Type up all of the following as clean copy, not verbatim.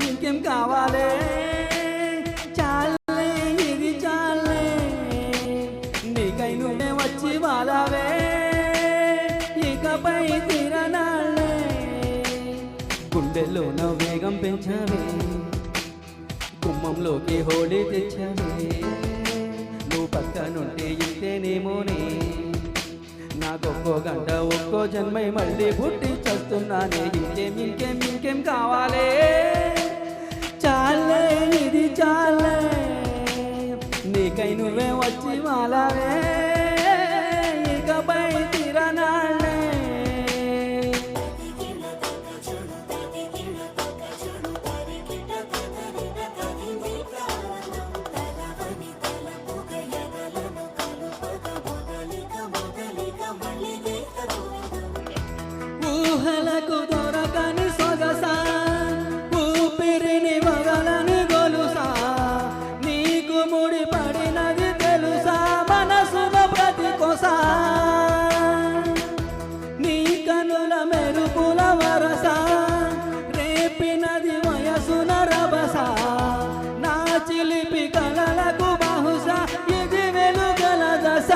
ఇంకేం కావాలే చాలే ఇది చాలే నీకై నువ్వే వచ్చి వాలావే ఇకపై తిరనాళ్ళే గుండెల్లోన వేగం పెంచావే గుమ్మంలోకి హోళీ తెచ్చావే నువ్వు పక్కనుంటే ఇంతేనేమోనే నాకొక్కో గంట ఒక్కో జన్మై మళ్ళీ పుట్టి చస్తున్నానే ఇంకేం కావాలే చాలే ఇది చాలే నీకై నువ్వే వచ్చి వాలావే ఇకపై తిరనాళ్ళే ఊహలకు దొరకని సొగసా ఊపిరిని వదలని గొలుసా నీకు ముడి పడినది తెలుసా మనసున ప్రతి కొసా నీ కనుల మెరుపుల వరస రేపినది వయసున రభస నా చిలిపి కలలకు బహుశా ఇది వెలుగల దశ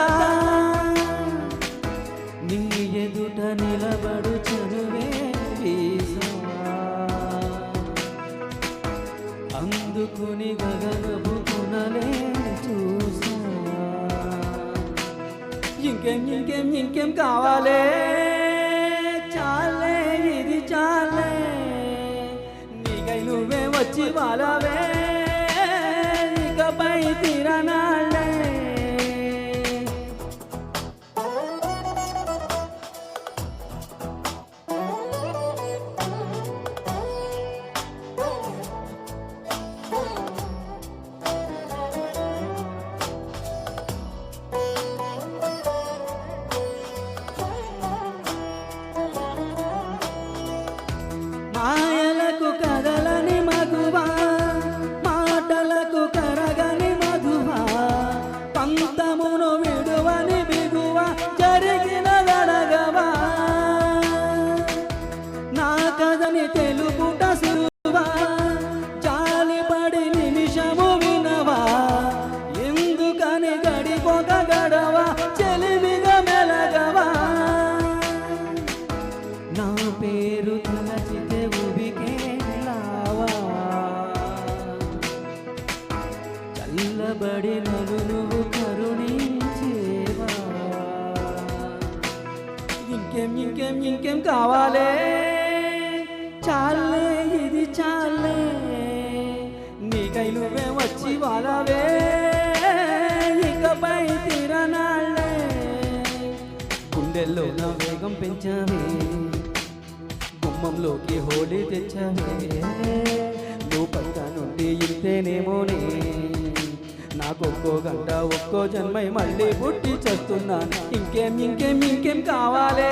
నీ ఎదుట నిలబడు చదువే అందుకుని గగనపు కొనలే చూసా ఇంకేం కావాలే చాలే ఇది చాలే నీకై నువ్వే వచ్చి వాలావే ఇకపై తిరనాళ్ళే మాయలకు కదలని మధువా మాటలకు కరగని మధువా పంతమును విడువని బిగువా జరిగిన దడగవా నా కథని తెలుపుట సులువా జాలిపడి నిమిషము వినవా ఎందుకని గడిపోక గడవా చెలిమిగా మెలగవా నా పేరు తలచితే ఉబికేలావా చల్లబడి నన్ను నువ్వు కరుణించేవా ఇంకేం కావాలే చాలే ఇది చాలే నీకై నువ్వే వచ్చి వాలావే ఇకపై తిరనాళ్ళే గుండెల్లో నా వేగం పెంచావే గుమ్మంలోకి హోళీ తెచ్చావే నువ్వు పక్క నుండి ఇంతేనేమోనే నాకొక్కో గంట ఒక్కో జన్మై మళ్ళీ పుట్టి చస్తున్నాను ఇంకేం కావాలే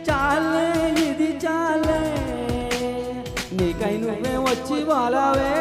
చాలే ఇది చాలే నీకై నువ్వే వచ్చి వాలావే